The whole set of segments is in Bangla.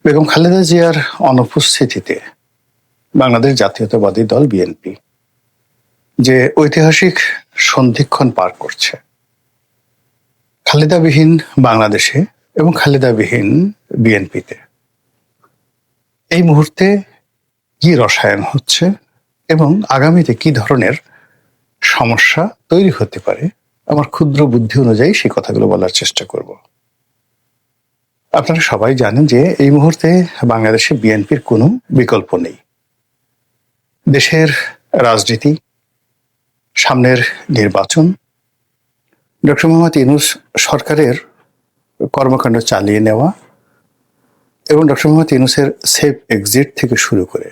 বেগম খালেদা জিয়ার অনুপস্থিতিতে বাংলাদেশ জাতীয়তাবাদী দল বিএনপি যে ঐতিহাসিক সন্ধিক্ষণ পার করছে, খালেদাবিহীন বাংলাদেশে এবং খালেদাবিহীন বিএনপিতে এই মুহূর্তে কি রসায়ন হচ্ছে এবং আগামীতে কি ধরনের সমস্যা তৈরি হতে পারে, আমার ক্ষুদ্র বুদ্ধি অনুযায়ী সেই কথাগুলো বলার চেষ্টা করব। আপনারা সবাই জানেন যে এই মুহূর্তে বাংলাদেশে বিএনপির কোনো বিকল্প নেই। দেশের রাজনীতি, সামনের নির্বাচন, ডক্টর মোহাম্মদ ইউনূস সরকারের কর্মকাণ্ড চালিয়ে নেওয়া এবং ডক্টর মোহাম্মদ ইউনূসের সেফ এক্সিট থেকে শুরু করে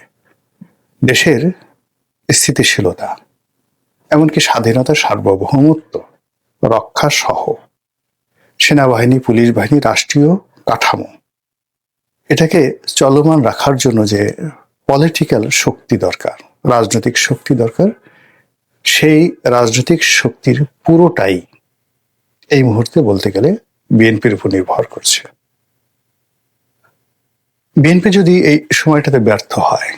দেশের স্থিতিশীলতা, এমনকি স্বাধীনতা, সার্বভৌমত্ব রক্ষা সহ সেনাবাহিনী, পুলিশ বাহিনী, রাষ্ট্রীয় কাঠামো, এটাকে চলমান রাখার জন্য যে পলিটিক্যাল শক্তি দরকার, রাজনৈতিক শক্তি দরকার, সেই রাজনৈতিক শক্তির পুরোটাই এই মুহূর্তে বলতে গেলে বিএনপির উপর নির্ভর করছে। বিএনপি যদি এই সময়টাতে ব্যর্থ হয়,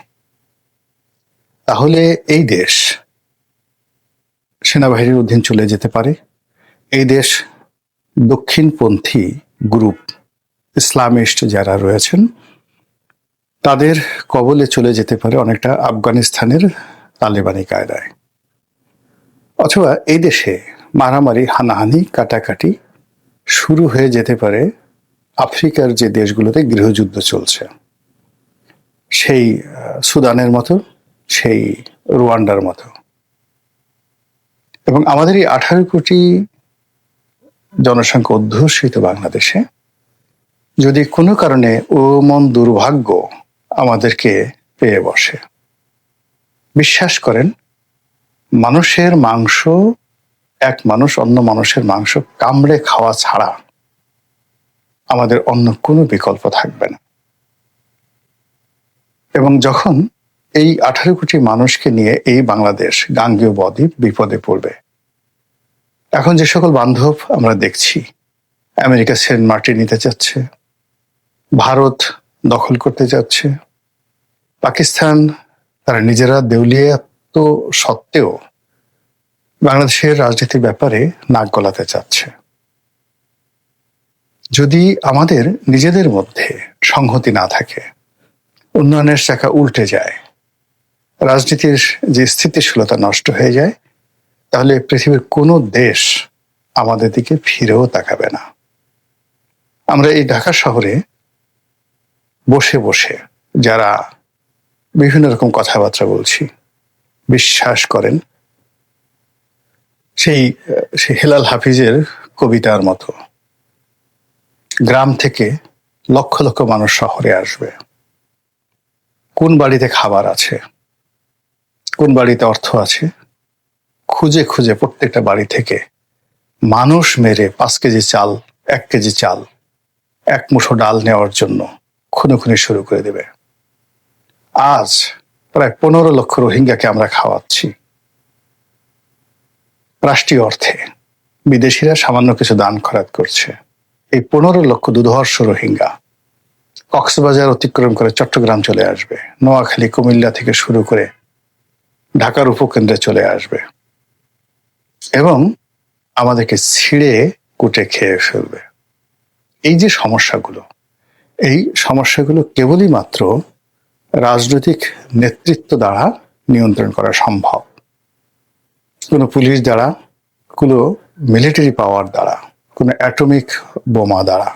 তাহলে এই দেশ সেনাবাহিনীর অধীন চলে যেতে পারে। এই দেশ দক্ষিণপন্থী গ্রুপ, ইসলামিস্ট যারা রয়েছেন, তাদের কবলে চলে যেতে পারে অনেকটা আফগানিস্তানের তালেবানি কায়দায়। অথবা এই দেশে মারামারি, হানাহানি, কাটাকাটি শুরু হয়ে যেতে পারে আফ্রিকার যে দেশগুলোতে গৃহযুদ্ধ চলছে, সেই সুদানের মতো, সেই রুয়ান্ডার মতো। এবং আমাদের এই 18 কোটি জনসংখ্যা অধ্যুষিত বাংলাদেশে যদি কোনো কারণে মন দুর্ভাগ্য আমাদেরকে পেয়ে বসে, বিশ্বাস করেন, মানুষের মাংস, এক মানুষ অন্য মানুষের মাংস কামড়ে খাওয়া ছাড়া আমাদের অন্য কোনো বিকল্প থাকবে না। এবং যখন এই 18 কোটি মানুষকে নিয়ে এই বাংলাদেশ, গাঙ্গেয় বদ্বীপ বিপদে পড়বে, এখন যে সকল বান্ধব আমরা দেখছি, আমেরিকা সেন্ট মার্টিন নিতে চাচ্ছে, ভারত দখল করতে যাচ্ছে, পাকিস্তান তারা নিজেরা দেউলিয়াত্ব সত্ত্বেও বাংলাদেশের রাজনীতির ব্যাপারে নাক গলাতে চাচ্ছে। যদি আমাদের নিজেদের মধ্যে সংহতি না থাকে, উন্নয়নের চাকা উল্টে যায়, রাজনীতির যে স্থিতিশীলতা নষ্ট হয়ে যায়, তাহলে পৃথিবীর কোনো দেশ আমাদের দিকে ফিরেও তাকাবে না। আমরা এই ঢাকা শহরে বসে বসে যারা বিভিন্ন রকম কথাবার্তা বলছি, বিশ্বাস করেন সেই হেলাল হাফিজের কবিতার মতো গ্রাম থেকে লক্ষ লক্ষ মানুষ শহরে আসবে। কোন বাড়িতে খাবার আছে, কোন বাড়িতে অর্থ আছে, খুঁজে খুঁজে প্রত্যেকটা বাড়ি থেকে মানুষ মেরে 5 কেজি চাল, 1 কেজি চাল, 1 মুঠো ডাল নেওয়ার জন্য খুনোখুনি শুরু করে দেবে। আজ প্রায় 15 লক্ষ রোহিঙ্গাকে আমরা খাওয়াচ্ছি রাষ্ট্রীয় অর্থে। বিদেশিরা সামান্য কিছু দান খয়রাত করছে। এই 15 লক্ষ দুধর্ষ রোহিঙ্গা কক্সবাজার অতিক্রম করে চট্টগ্রাম চলে আসবে, নোয়াখালী, কুমিল্লা থেকে শুরু করে ঢাকার উপকেন্দ্রে চলে আসবে এবং আমাদেরকে ছিঁড়ে কুটে খেয়ে ফেলবে। এই যে সমস্যাগুলো, এই সমস্যাগুলো কেবলই মাত্র রাজনৈতিক নেতৃত্ব দ্বারা নিয়ন্ত্রণ করা সম্ভব। কোনো পুলিশ দ্বারা, কোনো মিলিটারি পাওয়ার দ্বারা, কোনো অ্যাটমিক বোমা দ্বারা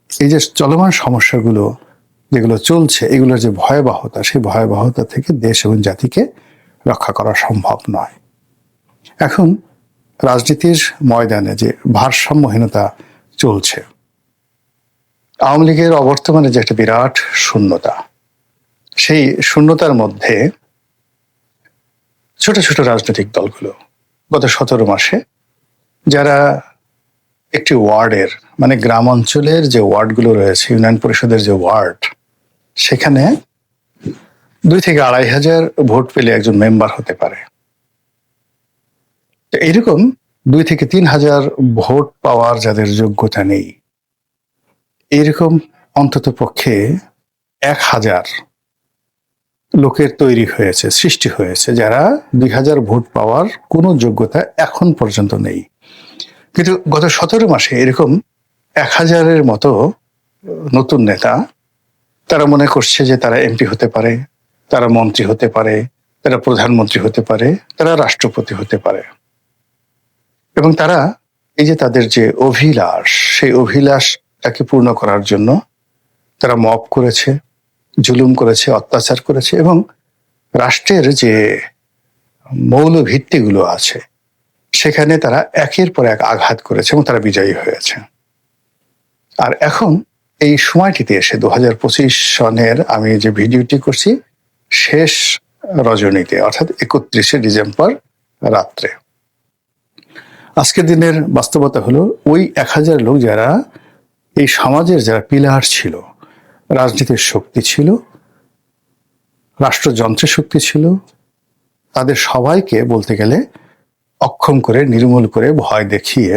এই যে চলমান সমস্যাগুলো যেগুলো চলছে, এগুলোর যে ভয়াবহতা, সেই ভয়াবহতা থেকে দেশ এবং জাতিকে রক্ষা করা সম্ভব নয়। এখন রাজনীতির ময়দানে যে ভারসাম্যহীনতা চলছে, আওয়ামী লীগের অবর্তমানে যে একটা বিরাট শূন্যতা, সেই শূন্যতার মধ্যে ছোট ছোট রাজনৈতিক দলগুলো গত 17 মাসে যারা একটি ওয়ার্ডের, মানে গ্রাম অঞ্চলের যে ওয়ার্ডগুলো রয়েছে, ইউনিয়ন পরিষদের যে ওয়ার্ড, সেখানে 2 থেকে 2,500 ভোট পেলে একজন মেম্বার হতে পারে। তো এইরকম 2 থেকে 3,000 ভোট পাওয়ার যাদের যোগ্যতা নেই, এইরকম অন্তত পক্ষে 1000 লোকের তৈরি হয়েছে, সৃষ্টি হয়েছে, যারা 2000 ভোট পাওয়ার কোনো যোগ্যতা এখন পর্যন্ত নেই। কিন্তু গত 17 মাসে এরকম 1000-এর মতো নতুন নেতা, তারা মনে করছে যে তারা এমপি হতে পারে, তারা মন্ত্রী হতে পারে, তারা প্রধানমন্ত্রী হতে পারে, তারা রাষ্ট্রপতি হতে পারে। এবং তারা এই যে তাদের যে অভিলাষ, সেই অভিলাষটাকে পূর্ণ করার জন্য তারা মব করেছে, জুলুম করেছে, অত্যাচার করেছে, এবং রাষ্ট্রের যে মৌল ভিত্তিগুলো আছে সেখানে তারা একের পর এক আঘাত করেছে এবং তারা বিজয়ী হয়েছে। আর এখন এই সময়টিতে এসে 2025 সনের আমি যে ভিডিওটি করছি শেষ রজনীতে, অর্থাৎ 31শে ডিসেম্বর রাত্রে, আজকের দিনের বাস্তবতা হলো ওই 1000 লোক যারা এই সমাজের যারা পিলার ছিল, রাজনীতির শক্তি ছিল, রাষ্ট্রযন্ত্রের শক্তি ছিল, তাদের সবাইকে বলতে গেলে অক্ষম করে, নির্মূল করে, ভয় দেখিয়ে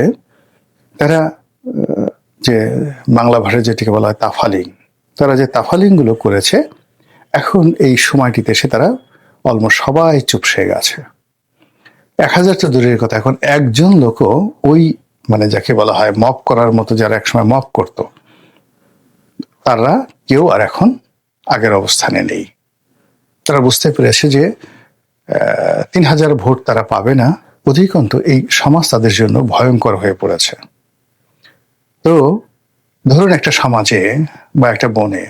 তারা যে বাংলা ভাষায় যেটিকে বলা হয় তাফালিং, তারা যে তাফালিংগুলো করেছে, এখন এই সময়টিতে এসে তারা অলমোস্ট সবাই চুপসে গেছে। 1000 তো দূরের কথা, এখন একজন লোকও ওই মানে যাকে বলা হয় মপ করার মতো, যারা একসময় মপ করত, তারা কেউ আর এখন আগের অবস্থানে নেই। তারা বুঝতে পেরেছে যে 3000 ভোট তারা পাবে না, অধিকন্তু এই সমাজ তাদের জন্য ভয়ঙ্কর হয়ে পড়েছে। তো ধরুন একটা সমাজে বা একটা বনে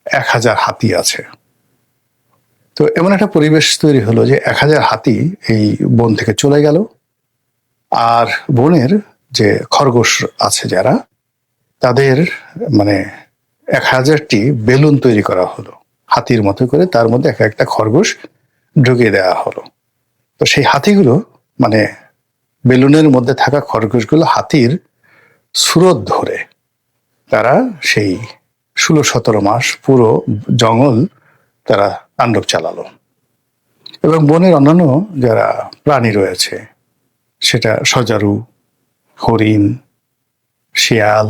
1000 হাতি আছে, তো এমন একটা পরিবেশ তৈরি হলো যে 1000 হাতি এই বন থেকে চলে গেল, আর বনের যে খরগোশ আছে যারা, তাদের মানে 1000টি বেলুন তৈরি করা হলো হাতির মতো করে, তার মধ্যে এক একটা খরগোশ ঢুকিয়ে দেওয়া হলো। তো সেই হাতিগুলো মানে বেলুনের মধ্যে থাকা খরগোশগুলো হাতির সুরত ধরে তারা সেই 16-17 মাস পুরো জঙ্গল তারা তাণ্ডব চালালো। এবং বনের অন্যান্য যারা প্রাণী রয়েছে, সেটা সজারু, হরিণ, শিয়াল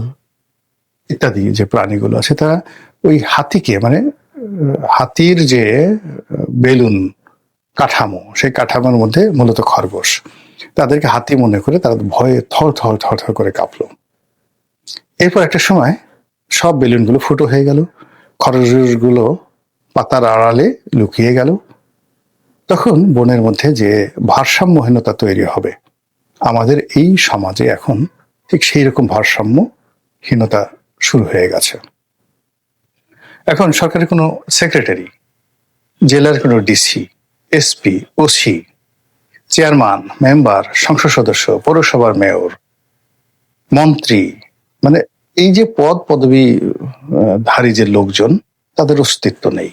ইত্যাদি যে প্রাণীগুলো আছে, তারা ওই হাতিকে মানে হাতির যে বেলুন কাঠামো, সেই কাঠামোর মধ্যে মূলত খরগোশ, তাদেরকে হাতি মনে করে তারা ভয়ে থর থর থর থর করে কাঁপলো। এরপর একটা সময় সব বেলুনগুলো ফুটো হয়ে গেল, খরগোশগুলো পাতার আড়ালে লুকিয়ে গেল। তখন বনের মধ্যে যে ভারসাম্যহীনতা তৈরি হবে, আমাদের এই সমাজে এখন ঠিক সেই রকম ভারসাম্যহীনতা শুরু হয়ে গেছে। এখন সরকারের কোনো সেক্রেটারি, জেলার কোনো DC, SP, OC, chairman, member, সংসদ সদস্য, পৌরসভার মেয়র, মন্ত্রী, মানে এই যে পদ পদবী ধারী যে লোকজন, তাদের অস্তিত্ব নেই।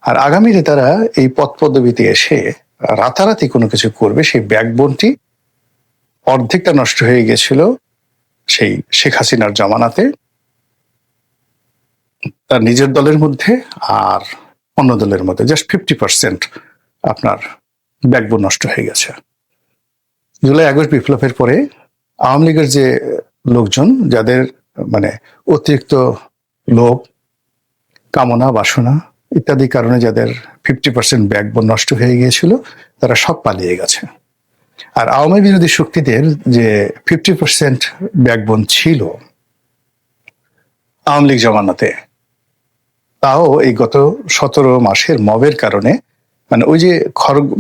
আর আগামীতে তারা এই পদ পদবীতে এসে রাতারাতি কোনো কিছু করবে, সেই ব্যাকবোনটি অর্ধেকটা নষ্ট হয়ে গেছিল সেই শেখ হাসিনার জমানাতে, তার নিজের দলের মধ্যে আর অন্য দলের মধ্যে জাস্ট 50% আপনার ব্যাকবোন নষ্ট হয়ে গেছে। জুলাই আগস্ট বিপ্লবের পরে আওয়ামী লীগের যে লোকজন, যাদের মানে অতিরিক্ত লোভ, কামনা, বাসনা ইত্যাদি কারণে যাদের 50% ব্যাকবোন নষ্ট হয়ে গিয়েছিল, তারা সব পালিয়ে গেছে। আর আওয়ামী বিরোধী শক্তিদের যে 50% ব্যাকবোন ছিল আওয়ামী লীগ জমানাতে, তাও এই গত 17 মাসের মবের কারণে মানে ওই যে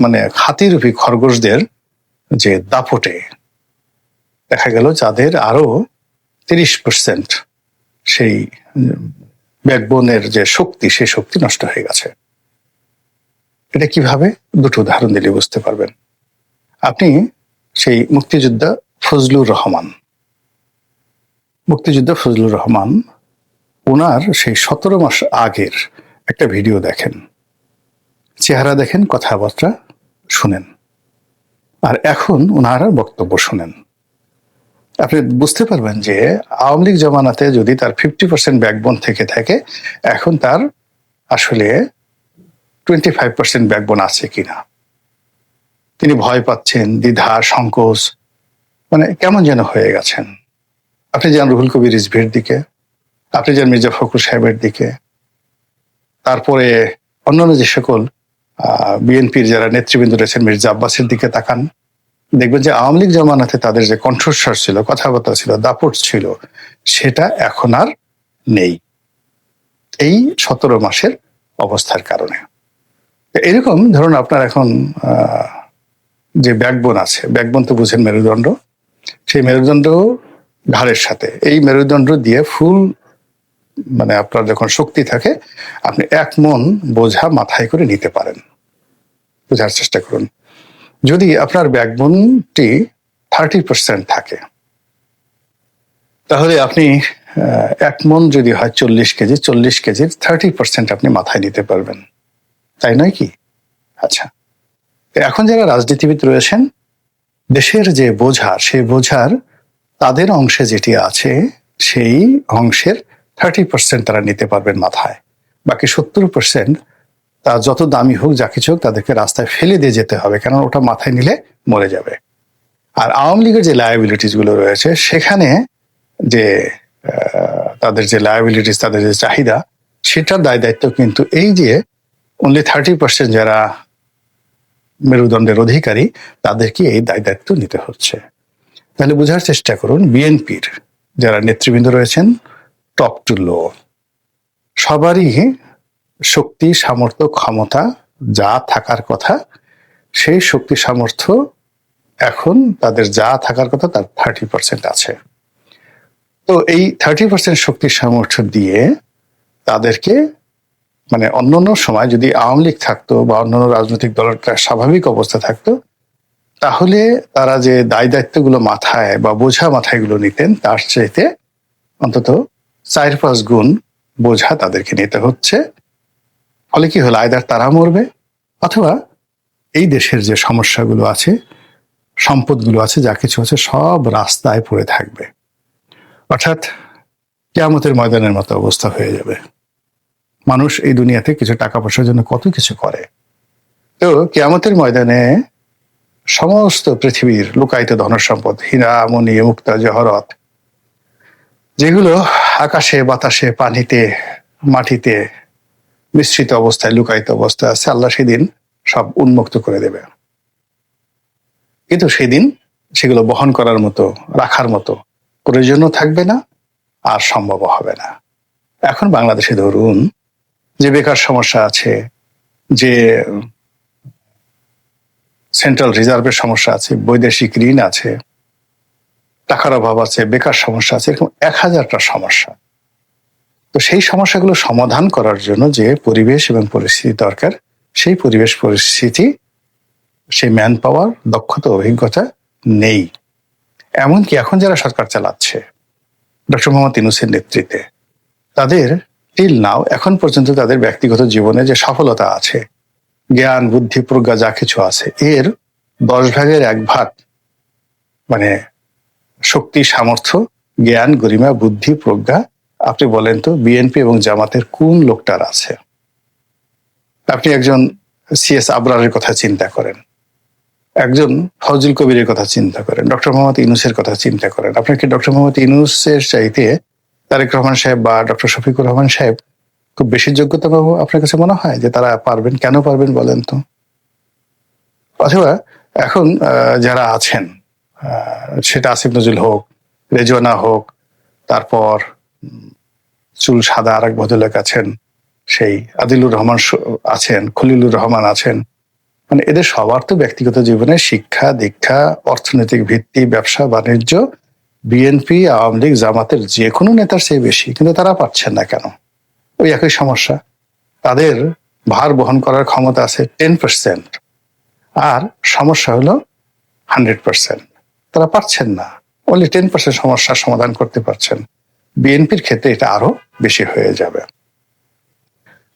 মানে হাতিরূপী খরগোশদের যে দাপটে দেখা গেল যাদের আরো 30% সেই ব্যাকবোনের যে শক্তি, সেই শক্তি নষ্ট হয়ে গেছে। এটা কিভাবে? দুটো উদাহরণ দিলে বুঝতে পারবেন। আপনি সেই মুক্তিযোদ্ধা ফজলুর রহমান, ওনার সেই 17 মাস আগের একটা ভিডিও দেখেন, চেহারা দেখেন, কথাবার্তা শুনেন, আর এখন ওনার বক্তব্য শুনেন, আপনি বুঝতে পারবেন যে আওয়ামী লীগ জমানাতে যদি তার 50% ব্যাকবোন থেকে থাকে, এখন তার আসলে 25% ব্যাকবোন আছে কিনা। তিনি ভয় পাচ্ছেন, দ্বিধা, সংকোচ, মানে কেমন যেন হয়ে গেছেন। আপনি যান রুহুল কবির রিজভির দিকে, আপনি যান মির্জা ফখরুল সাহেবের দিকে, তারপরে অন্যান্য যে সকল বিএনপির যারা নেতৃবৃন্দ রয়েছেন মির্জা আব্বাসের দিকে তাকান, দেখবেন যে আওয়ামী লীগ জমানাতে তাদের যে কণ্ঠস্বর ছিল, কথাবার্তা ছিল, দাপট ছিল, সেটা এখন আর নেই এই 17 মাসের অবস্থার কারণে। এরকম ধরুন আপনার এখন যে ব্যাকবোন আছে, ব্যাকবোন তো বুঝেন মেরুদণ্ড, সেই মেরুদণ্ড ঘাড়ের সাথে, এই মেরুদণ্ড দিয়ে ফুল মানে আপনার যখন শক্তি থাকে আপনি 1 মন বোঝা মাথায় করে নিতে পারেন। বোঝার চেষ্টা করুন, যদি আপনার ব্যাকবোনটি 30% থাকে তাহলে আপনি 1 মন যদি হয় 40 কেজি, 40 কেজির 30% আপনি মাথায় নিতে পারবেন, তাই নয় কি? আচ্ছা, এখন যারা রাজনীতিবিদ রয়েছেন, দেশের যে বোঝা, সেই বোঝার তাদের অংশে যেটি আছে সেই অংশের 30% তারা নিতে পারবেন মাথায়, বাকি 70% তা যত দামি হোক যা কিছু হোক তাদেরকে রাস্তায় ফেলে দিয়ে যেতে হবে, কারণ ওটা মাথায় নিলে মরে যাবে। আর আওয়ামী লীগের যে লায়াবিলিটিস গুলো রয়েছে, সেখানে যে তাদের যে লায়াবিলিটিস, তাদের যে চাহিদা, সেটার দায় দায়িত্ব কিন্তু এই যে অনলি 30% যারা মেরুদণ্ডের অধিকারী তাদেরকে এই দায় দায়িত্ব নিতে হচ্ছে। তাহলে বোঝার চেষ্টা করুন, বিএনপির যারা নেতৃবৃন্দ রয়েছেন টপ টু লো, সবারই শক্তি, সামর্থ্য, ক্ষমতা যা থাকার কথা সেই শক্তি সামর্থ্য এখন তাদের যা থাকার কথা তার 30% আছে। তো এই 30% শক্তি সামর্থ্য দিয়ে তাদেরকে মানে অন্যান্য সময় যদি আওয়ামী লীগ থাকতো বা অন্যান্য রাজনৈতিক দলের স্বাভাবিক অবস্থা থাকতো, তাহলে তারা যে দায় দায়িত্বগুলো মাথায় বা বোঝা মাথায় গুলো নিতেন, তার চাইতে অন্তত 4-5 গুণ বোঝা তাদেরকে নিতে হচ্ছে। ফলে কি হলো, আইদার তারা মরবে অথবা এই দেশের যে সমস্যাগুলো আছে, সম্পদগুলো আছে, যা কিছু আছে, সব রাস্তায় পড়ে থাকবে। অর্থাৎ কিয়ামতের ময়দানের মতো অবস্থা হয়ে যাবে। মানুষ এই দুনিয়াতে কিছু টাকা পয়সার জন্য কত কিছু করে, তো কিয়ামতের ময়দানে সমস্ত পৃথিবীর লুকায়িত ধনসম্পদ, হীরা, মণি, মুক্তা, জহরত, যেগুলো আকাশে, বাতাসে, পানিতে, মাটিতে মিশ্রিত অবস্থায়, লুকায়িত অবস্থায় আছে, আল্লাহ সেদিন সব উন্মুক্ত করে দেবে। কিন্তু সেদিন সেগুলো বহন করার মতো, রাখার মতো প্রয়োজনও থাকবে না, আর সম্ভব হবে না। এখন বাংলাদেশে ধরুন যে বেকার সমস্যা আছে, যে সেন্ট্রাল রিজার্ভের সমস্যা আছে, বৈদেশিক ঋণ আছে, টাকার অভাব আছে, বেকার সমস্যা আছে, এরকম 1000টা সমস্যা। তো সেই সমস্যাগুলো সমাধান করার জন্য যে পরিবেশ এবং পরিস্থিতি দরকার, সেই পরিবেশ পরিস্থিতি, সেই ম্যান পাওয়ার, দক্ষতা, অভিজ্ঞতা নেই। এমনকি এখন যারা সরকার চালাচ্ছে ডক্টর মোহাম্মদ ইউনূসের নেতৃত্বে, তাদের টিল নাও, এখন পর্যন্ত তাদের ব্যক্তিগত জীবনে যে সফলতা আছে, জ্ঞান, বুদ্ধি, প্রজ্ঞা যা কিছু আছে, এর 10 ভাগের 1 ভাগ মানে শক্তি, সামর্থ্য, জ্ঞান, গরিমা, বুদ্ধি, প্রজ্ঞা, আপনি বলেন তো বিএনপি এবং জামাতের কোন লোকটার আছে? আপনি একজন CS আবরারের কথা চিন্তা করেন, একজন ফজল কবিরের কথা চিন্তা করেন, ডক্টর মোহাম্মদ ইউনূসের কথা চিন্তা করেন। আপনার কি ডক্টর মোহাম্মদ ইউনূসের চাইতে তারেক রহমান সাহেব বা ডক্টর শফিকুর রহমান সাহেব খুব বেশি যোগ্যতা পাবো আপনার কাছে মনে হয় যে তারা পারবেন? কেন পারবেন বলেন তো? অথবা এখন যারা আছেন, সেটা আসিফ নজরুল হোক, রেজওয়ানা হোক, তারপর চুল সাদা আর এক ভদ্রলোক আছেন, সেই আদিলুর রহমান আছেন, খলিলুর রহমান আছেন, মানে এদের সবার তো ব্যক্তিগত জীবনে শিক্ষা, দীক্ষা, অর্থনৈতিক ভিত্তি, ব্যবসা বাণিজ্য বিএনপি, আওয়ামী লীগ, জামাতের যে কোনো নেতার চেয়ে বেশি, কিন্তু তারা পাচ্ছেন না কেন? ওই একই সমস্যা, তাদের ভার বহন করার ক্ষমতা আছে 10%, আর সমস্যা হলো 100%। তারা পারছেন না, অনলি 10% সমস্যার সমাধান করতে পারছেন। বিএনপির ক্ষেত্রে এটা আরো বেশি হয়ে যাবে।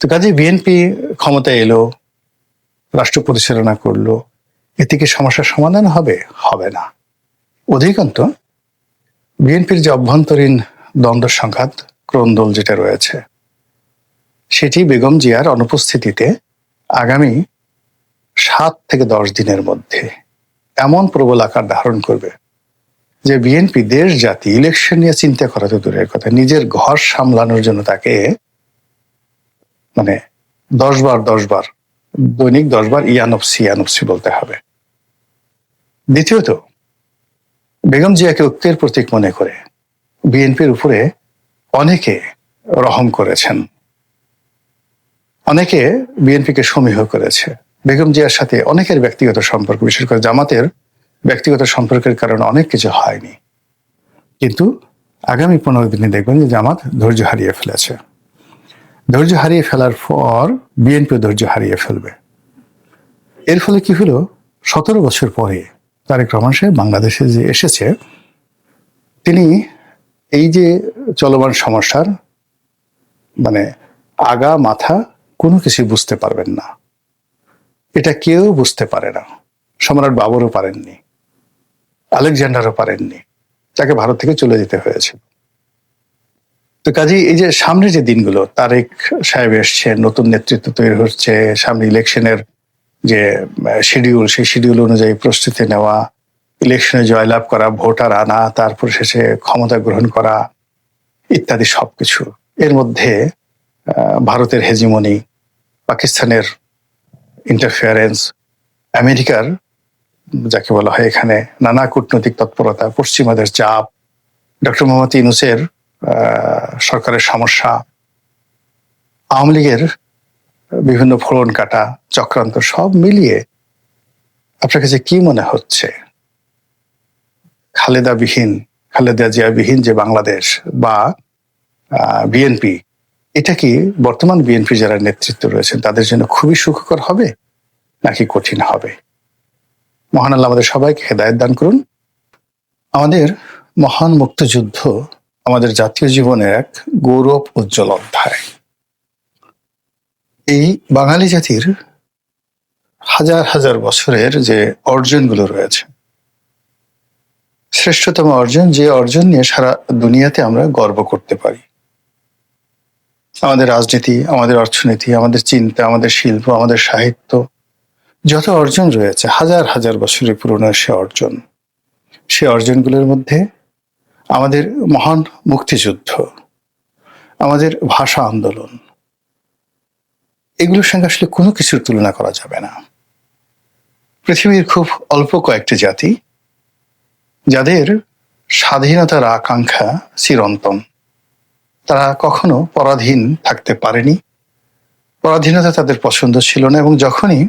তো কাজে বিএনপি ক্ষমতায় এলো, রাষ্ট্র পরিচালনা করলো, এতে কি সমস্যার সমাধান হবে? হবে না। অধিকন্ত বিএনপির যে অভ্যন্তরীণ দ্বন্দ্ব, সংঘাত, ক্রন্দল যেটা রয়েছে, সেটি বেগম জিয়ার অনুপস্থিতিতে আগামী 7 থেকে 10 দিনের মধ্যে এমন প্রবল আকার ধারণ করবে যে বিএনপি দেশ জাতি ইলেকশন নিয়ে চিন্তা করা তো দূরের কথা, নিজের ঘর সামলানোর জন্য তাকে মানে 10 বার দৈনিক 10 বার ইয়ানফসি বলতে হবে। দ্বিতীয়ত, বেগম জিয়াকে ঐক্যের প্রতীক মনে করে বিএনপির উপরে অনেকে রহম করেছেন, অনেকে বিএনপিকে সমীহ করেছে। বেগম জিয়ার সাথে অনেকের ব্যক্তিগত সম্পর্ক, বিশেষ করে জামাতের ব্যক্তিগত সম্পর্কের কারণে অনেক কিছু হয়নি, কিন্তু আগামী 15 দিনে দেখবেন যে জামাত ধৈর্য হারিয়ে ফেলেছে। ধৈর্য হারিয়ে ফেলার পর বিএনপি ধৈর্য হারিয়ে ফেলবে। এর ফলে কি হলো, 17 বছর পরে তারেক রহমান সাহেব বাংলাদেশে যে এসেছে, তিনি এই যে চলমান সমস্যার আগা মাথা কোনো কিছু বুঝতে পারবেন না। এটা কেউ বুঝতে পারে না। সম্রাট বাবরও পারেননি, আলেকজান্ডারও পারেননি, তাকে ভারত থেকে চলে যেতে হয়েছে। তো কাজেই এই যে সামনে যে দিনগুলো, তারেক সাহেব এসছে, নতুন নেতৃত্ব তৈরি হচ্ছে, সামনে ইলেকশনের যে শিডিউল, সেই শিডিউল অনুযায়ী প্রস্তুতি নেওয়া, ইলেকশনে জয়লাভ করা, ভোটার আনা, তারপর শেষে ক্ষমতা গ্রহণ করা ইত্যাদি সবকিছু। এর মধ্যে ভারতের হেজিমনি, পাকিস্তানের ইন্টারফিয়ারেন্স, আমেরিকার যাকে বলা হয় এখানে নানা কূটনৈতিক তৎপরতা, পশ্চিমাদের চাপ, ডক্টর মোহাম্মদ ইউনূসের সরকারের সমস্যা, আওয়ামী লীগের বিভিন্ন ফোড়ন কাটা চক্রান্ত, সব মিলিয়ে আপনার কাছে কি মনে হচ্ছে খালেদা জিয়া বিহীন যে বাংলাদেশ বা বিএনপি, এটা কি বর্তমান বিএনপি যারা নেতৃত্ব রয়েছেন তাদের জন্য খুবই সুখকর হবে নাকি কঠিন হবে? মহান আল্লাহ আমাদের সবাইকে হেদায়েত দান করুন। আমাদের মহান মুক্তিযুদ্ধ আমাদের জাতীয় জীবনের এক গৌরব উজ্জ্বল অধ্যায়। এই বাঙালি জাতির হাজার হাজার বছরের যে অর্জনগুলো রয়েছে, শ্রেষ্ঠতম অর্জন, যে অর্জন নিয়ে সারা দুনিয়াতে আমরা গর্ব করতে পারি। আমাদের রাজনীতি, আমাদের অর্থনীতি, আমাদের চিন্তা, আমাদের শিল্প, আমাদের সাহিত্য, যত অর্জন রয়েছে হাজার হাজার বছরের পুরনো সে অর্জনগুলোর মধ্যে আমাদের মহান মুক্তিযুদ্ধ, আমাদের ভাষা আন্দোলন, এগুলোর সঙ্গে আসলে কোনো কিছুর তুলনা করা যাবে না। পৃথিবীর খুব অল্প কয়েকটি জাতি যাদের স্বাধীনতার আকাঙ্ক্ষা চিরন্তন, তারা কখনো পরাধীন থাকতে পারেনি, পরাধীনতা তাদের পছন্দ ছিল না, এবং যখনই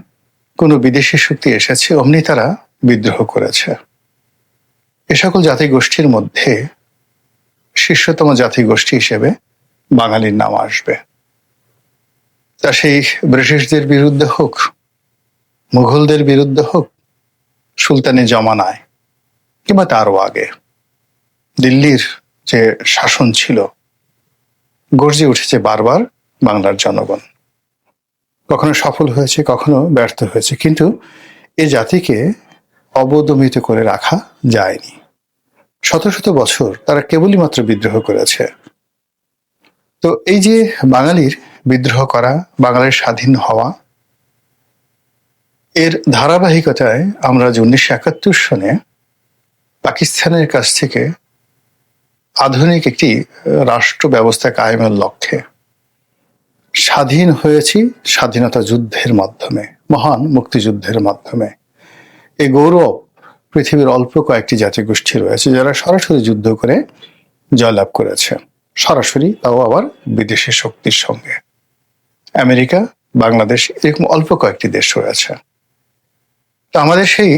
কোনো বিদেশি শক্তি এসেছে অমনি তারা বিদ্রোহ করেছে। এ সকল জাতিগোষ্ঠীর মধ্যে শীর্ষতম জাতিগোষ্ঠী হিসেবে বাঙালির নাম আসবে। তা সেই ব্রিটিশদের বিরুদ্ধে হোক, মুঘলদের বিরুদ্ধে হোক, সুলতানি জমানায় কিংবা তারও আগে দিল্লির যে শাসন ছিল, গর্জে উঠেছে বারবার বাংলার জনগণ। কখনো সফল হয়েছে, কখনো ব্যর্থ হয়েছে, কিন্তু এ জাতিকে অবদমিত করে রাখা যায়নি। শত শত বছর তারা কেবলই মাত্র বিদ্রোহ করেছে। তো এই যে বাঙালির বিদ্রোহ করা, বাঙালির স্বাধীন হওয়া, এর ধারাবাহিকতায় আমরা যে 1971 সনে পাকিস্তানের কাছ থেকে আধুনিক একটি রাষ্ট্র ব্যবস্থা কায়েমের লক্ষ্যে স্বাধীন হয়েছি, স্বাধীনতা যুদ্ধের মাধ্যমে, মহান মুক্তিযুদ্ধের মাধ্যমে। এই গৌরব পৃথিবীর অল্প কয়েকটি জাতিগোষ্ঠী রয়েছে যারা সরাসরি যুদ্ধ করে জয়লাভ করেছে, সরাসরি, তাও আবার বিদেশি শক্তির সঙ্গে। আমেরিকা, বাংলাদেশ, এরকম অল্প কয়েকটি দেশ রয়েছে। তো আমাদের সেই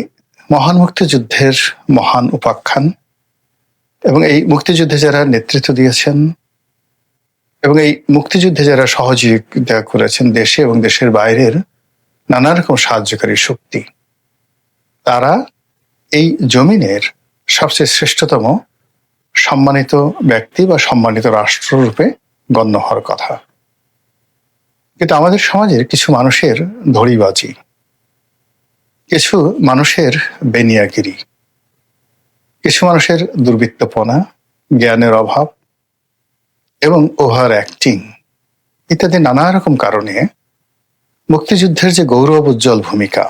মহান মুক্তিযুদ্ধের মহান উপাখ্যান এবং এই মুক্তিযুদ্ধে যারা নেতৃত্ব দিয়েছেন এবং এই মুক্তিযুদ্ধে যারা সহযোগিতা করেছেন, দেশে এবং দেশের বাইরের নানা রকম সাহায্যকারী শক্তি, তারা এই জমিনের সবচেয়ে শ্রেষ্ঠতম সম্মানিত ব্যক্তি বা সম্মানিত রাষ্ট্ররূপে গণ্য হওয়ার কথা। কিন্তু আমাদের সমাজের কিছু মানুষের ধড়িবাজি, কিছু মানুষের বেনিয়াগিরি, কিছু মানুষের দুর্বৃত্তপনা, জ্ঞানের অভাব এবং ওভার অ্যাক্টিং ইত্যাদি নানা রকম কারণে মুক্তিযুদ্ধের যে গৌরব উজ্জ্বল ভূমিকা,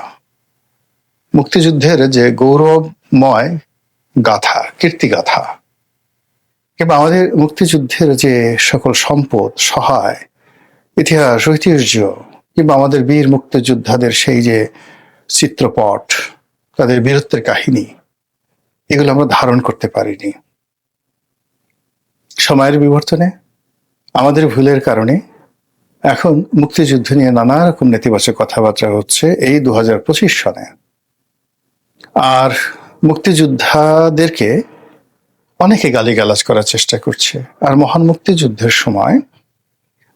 মুক্তিযুদ্ধের যে গৌরবময় গাথা, কীর্তিগাথা, কিংবা আমাদের মুক্তিযুদ্ধের যে সকল সম্পদ, সহায়, ইতিহাস, ঐতিহ্য, কিংবা আমাদের বীর মুক্তিযোদ্ধাদের সেই যে চিত্রপট, তাদের বীরত্বের কাহিনী, এগুলো আমরা ধারণ করতে পারিনি। সময়ের বিবর্তনে, আমাদের ভুলের কারণে এখন মুক্তিযুদ্ধ নিয়ে নানা রকম নেতিবাচক কথাবার্তা হচ্ছে এই 2025 সনে। আর মুক্তিযোদ্ধাদেরকে অনেকে গালিগালাজ করার চেষ্টা করছে। আর মহান মুক্তিযুদ্ধের সময়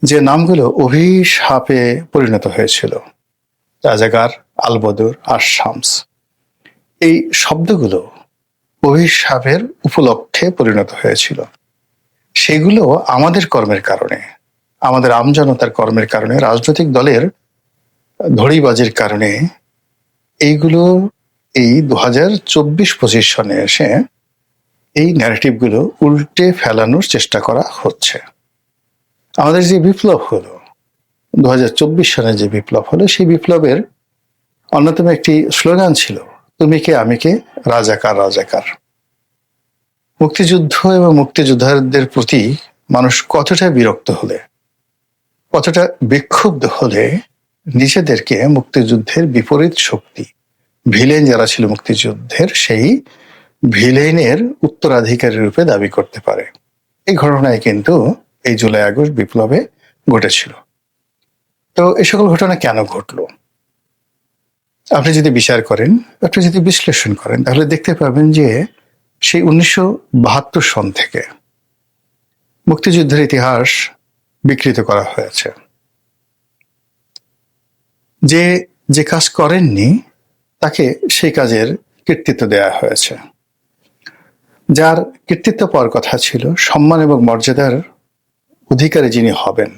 যে নামগুলো অভিশাপে পরিণত হয়েছিল, রাজাকার, আলবদর আর শামস, এই শব্দগুলো অভিশাপের উপলক্ষে পরিণত হয়েছিল। সেগুলো আমাদের কর্মের কারণে, আমাদের আমজনতার কর্মের কারণে, রাজনৈতিক দলের ধড়িবাজির কারণে এইগুলো এই 2024-25 সনে এসে এই ন্যারেটিভগুলো উল্টে ফেলানোর চেষ্টা করা হচ্ছে। আমাদের যে বিপ্লব হলো 2024 সনে, যে বিপ্লব হলো, সেই বিপ্লবের অন্যতম একটি স্লোগান ছিল, তুমি কে আমি কে, রাজাকার রাজাকার। মুক্তিযুদ্ধ এবং মুক্তিযোদ্ধাদের প্রতি মানুষ কতটা বিরক্ত হলে, কতটা বিক্ষুব্ধ হলে নিজেদেরকে মুক্তিযুদ্ধের বিপরীত শক্তি, ভিলেন যারা ছিল মুক্তিযুদ্ধের, সেই ভিলেনের উত্তরাধিকারী রূপে দাবি করতে পারে। এই ঘটনায় কিন্তু এই জুলাই আগস্ট বিপ্লবে ঘটেছিল। তো এই সকল ঘটনা কেন ঘটলো আপনি যদি বিচার করেন, আপনি যদি বিশ্লেষণ করেন, তাহলে দেখতে পাবেন যে সেই 1972 সন থেকে মুক্তিযুদ্ধের ইতিহাস বিকৃত করা হয়েছে। যে যে কাজ করেননি তাকে সেই কাজের কৃতিত্ব দেয়া হয়েছে। যার কৃতিত্ব পাওয়ার কথা ছিল, সম্মান এবং মর্যাদার অধিকারী যিনি হবেন,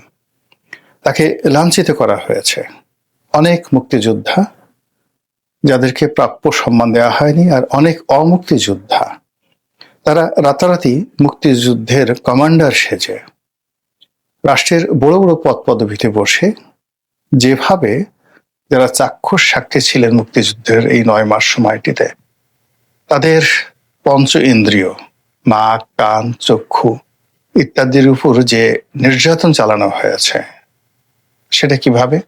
তাকে লাঞ্ছিত করা হয়েছে। অনেক মুক্তিযোদ্ধা যাদেরকে প্রাপ্য সম্মান দেওয়া হয়নি, আর অনেক অমুক্তিযোদ্ধা তারা রাতারাতি মুক্তিযুদ্ধের কমান্ডার সেজে রাষ্ট্রের বড় বড় পদ পদবিতে বসে, যেভাবে যারা চাক্ষুষ সাক্ষী ছিলেন মুক্তিযুদ্ধের এই 9 মাস সময়টিতে, তাদের পঞ্চ ইন্দ্রিয়, নাক, কান, চক্ষু ইত্যাদির উপর যে নির্যাতন চালানো হয়েছে, সেটা কিভাবে?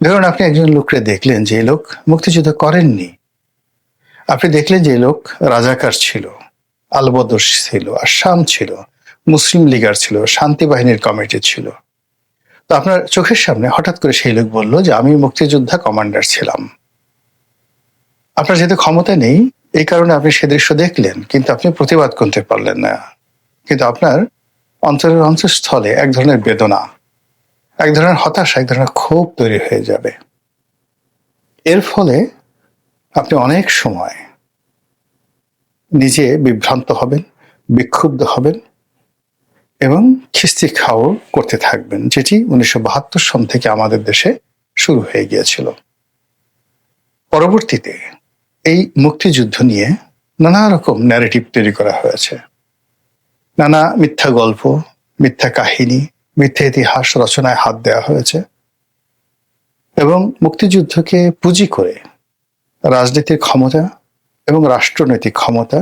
ধরুন, আপনি একজন লোককে দেখলেন যে লোক মুক্তিযুদ্ধ করেননি, আপনি দেখলেন যে লোক রাজাকার ছিল, আলবদর ছিল, আসাম ছিল, মুসলিম লীগার ছিল, শান্তি বাহিনীর কমিটি ছিল। তো আপনার চোখের সামনে হঠাৎ করে সেই লোক বলল যে আমি মুক্তিযোদ্ধা কমান্ডার ছিলাম। আপনার যেহেতু ক্ষমতা নেই, এই কারণে আপনি সে দৃশ্য দেখলেন, কিন্তু আপনি প্রতিবাদ করতে পারলেন না। কিন্তু আপনার অন্তরের অন্তঃস্থলে এক ধরনের বেদনা, এক ধরনের হতাশা, এক ধরনের ক্ষোভ তৈরি হয়ে যাবে। এর ফলে আপনি অনেক সময় নিজে বিভ্রান্ত হবেন, বিক্ষুব্ধ হবেন এবং খিস্তি খাও করতে থাকবেন, যেটি 1972 সন থেকে আমাদের দেশে শুরু হয়ে গিয়েছিল। পরবর্তীতে এই মুক্তিযুদ্ধ নিয়ে নানা রকম ন্যারেটিভ তৈরি করা হয়েছে, নানা মিথ্যা গল্প, মিথ্যা কাহিনী, মিথ্যা ইতিহাস রচনায় হাত দেওয়া হয়েছে এবং মুক্তিযুদ্ধকে পুঁজি করে রাজনীতির ক্ষমতা এবং রাষ্ট্রনৈতিক ক্ষমতা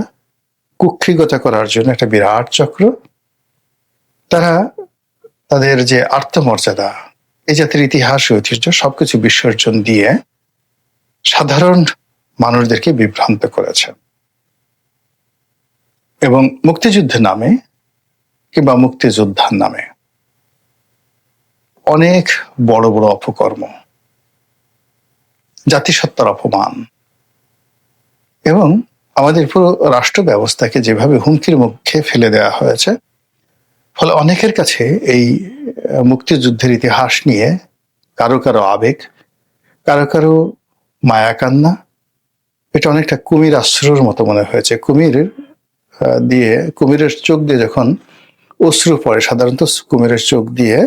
কুক্ষিগত করার জন্য একটা বিরাট চক্র, তারা তাদের যে আত্মমর্যাদা, এই জাতির ইতিহাস ঐতিহ্য সবকিছু বিসর্জন দিয়ে সাধারণ মানুষদেরকে বিভ্রান্ত করেছে। এবং মুক্তিযুদ্ধের নামে কিংবা মুক্তিযোদ্ধার নামে অনেক বড় বড় অপকর্ম, জাতিসত্তার অপমান এবং আমাদের পুরো রাষ্ট্র ব্যবস্থাকে যেভাবে হুমকির মুখে ফেলে দেওয়া হয়েছে, ফলে অনেকের কাছে এই মুক্তিযুদ্ধের ইতিহাস নিয়ে কারো কারো আবেগ, কারো কারো মায়া কান্না, এটা অনেকটা কুমির আশ্রুর মতো মনে হয়েছে। কুমিরের চোখ দিয়ে যখন অশ্রু পড়ে, সাধারণত কুমিরের চোখ দিয়ে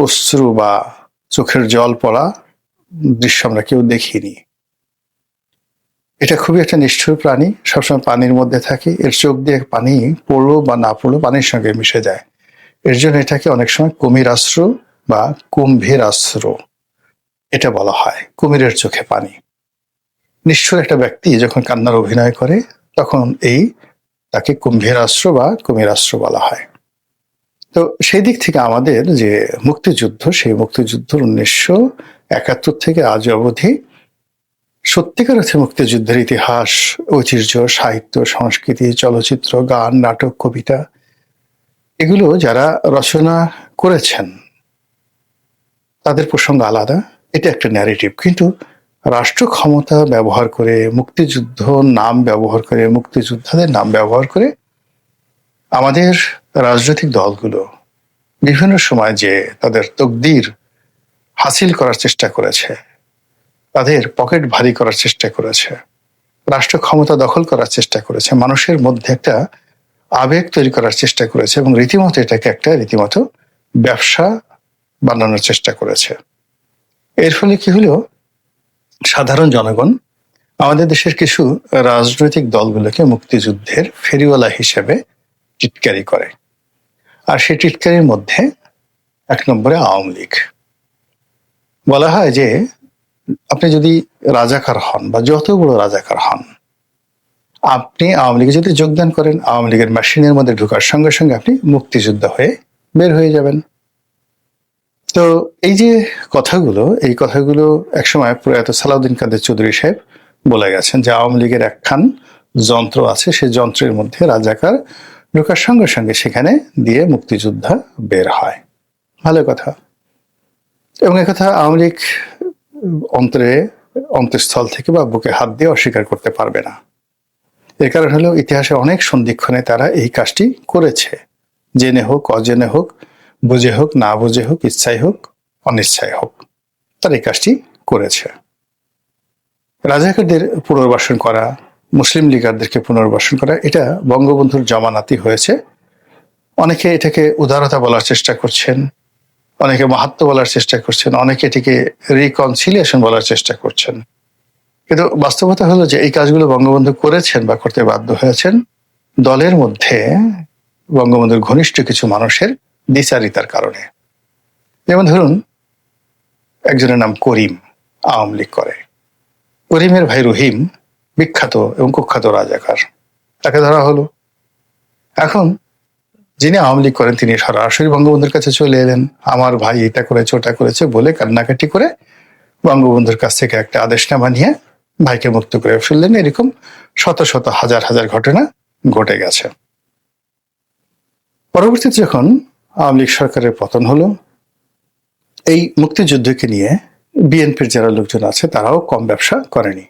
অশ্রু বা চোখের জল পড়া দৃশ্য আমরা কেউ দেখিনি। এটা খুবই একটা নিষ্ঠুর প্রাণী, সবসময় পানির মধ্যে থাকে, এর চোখ দিয়ে পানি পড়লো বা না পড়লো পানির সঙ্গে মিশে যায়। এর জন্য এটাকে অনেক সময় কুমির আশ্রু বা কুম্ভীর আশ্রু এটা বলা হয়, কুমিরের চোখে পানি। নিষ্ঠুর একটা ব্যক্তি যখন কান্নার অভিনয় করে, তখন তাকে কুম্ভীর রাষ্ট্র বা কুমির রাষ্ট্র বলা হয়। তো সেই দিক থেকে আমাদের যে মুক্তিযুদ্ধ, সেই মুক্তিযুদ্ধ 1971 থেকে আজ অবধি সত্যিকার অর্থে মুক্তিযুদ্ধের ইতিহাস, ঐতিহ্য, সাহিত্য, সংস্কৃতি, চলচ্চিত্র, গান, নাটক, কবিতা, এগুলো যারা রচনা করেছেন তাদের প্রসঙ্গ আলাদা, এটা একটা ন্যারেটিভ। কিন্তু রাষ্ট্র ক্ষমতা ব্যবহার করে, মুক্তিযুদ্ধ নাম ব্যবহার করে, মুক্তিযোদ্ধাদের নাম ব্যবহার করে আমাদের রাজনৈতিক দলগুলো বিভিন্ন সময় যে তাদের তকদির হাসিল করার চেষ্টা করেছে, তাদের পকেট ভারী করার চেষ্টা করেছে, রাষ্ট্র ক্ষমতা দখল করার চেষ্টা করেছে, মানুষের মধ্যে একটা আবেগ তৈরি করার চেষ্টা করেছে এবং রীতিমতো এটাকে একটা রীতিমতো ব্যবসা বানানোর চেষ্টা করেছে। এর ফলে কি হলো, সাধারণ জনগণ আমাদের দেশের কিছু রাজনৈতিক দলগুলোকে মুক্তিযুদ্ধের ফেরিওয়ালা হিসেবে টিটকারি করে। আর সেই টিটকারির মধ্যে 1 নম্বরে আওয়ামী লীগ। বলা হয় যে আপনি যদি রাজাকার হন বা যত বড় রাজাকার হন, আপনি আওয়ামী লীগে যদি যোগদান করেন, আওয়ামী লীগের মেশিনের মধ্যে ঢোকার সঙ্গে সঙ্গে আপনি মুক্তিযোদ্ধা হয়ে বের হয়ে যাবেন। তো এই যে এই কথাগুলো একসময় প্রয়াত সালাউদ্দিন কাদের চৌধুরী সাহেব বলে গেছেন যে আওয়ামী লীগের একখান যন্ত্র আছে, সেই যন্ত্রের মধ্যে রাজাকার ঢোকার সঙ্গে সঙ্গে সেখানে দিয়ে মুক্তিযোদ্ধা বের হয়। ভালো কথা। এবং একথা আওয়ামী লীগ অন্তঃস্থল থেকে বা বুকে হাত দিয়ে অস্বীকার করতে পারবে না। এর কারণ হলো ইতিহাসে অনেক সন্ধিক্ষণে তারা এই কাজটি করেছে, জেনে হোক, অজেনে হোক, বুঝে হোক, না বুঝে হোক, ইচ্ছাই হোক, অনিচ্ছায় হোক, তারা এই কাজটি করেছে। রাজাকারদের পুনর্বাসন করা, মুসলিম লীগারদেরকে পুনর্বাসন করা, এটা বঙ্গবন্ধুর জমানাতি হয়েছে। অনেকে এটাকে উদারতা বলার চেষ্টা করছেন, অনেকে মাহাত্ম্য বলার চেষ্টা করছেন, অনেকে এটিকে রিকনসিলিয়েশন বলার চেষ্টা করছেন। কিন্তু বাস্তবতা হলো যে এই কাজগুলো বঙ্গবন্ধু করেছেন বা করতে বাধ্য হয়েছেন দলের মধ্যে বঙ্গবন্ধুর ঘনিষ্ঠ কিছু মানুষের দ্বিচারিতার কারণে। যেমন ধরুন, একজনের নাম করিম, আওয়ামী লীগ করে। করিমের ভাই রহিম বিখ্যাত এবং কুখ্যাত রাজাকার, তাকে ধরা হলো। এখন যিনি আওয়ামী লীগ করেন তিনি সরাসরি বঙ্গবন্ধুর কাছে চলে এলেন, আমার ভাই এটা করেছে ওটা করেছে বলে কান্নাকাটি করে বঙ্গবন্ধুর কাছ থেকে একটা আদেশনামা নিয়ে ভাইকে মুক্ত করে ফেললেন। এরকম শত শত হাজার হাজার ঘটনা ঘটে গেছে। পরবর্তীতে যখন আওয়ামী লীগ সরকারের পতন হলো, এই মুক্তিযুদ্ধকে নিয়ে বিএনপির যারা লোকজন আছে তারাও কম ব্যবসা করেনি।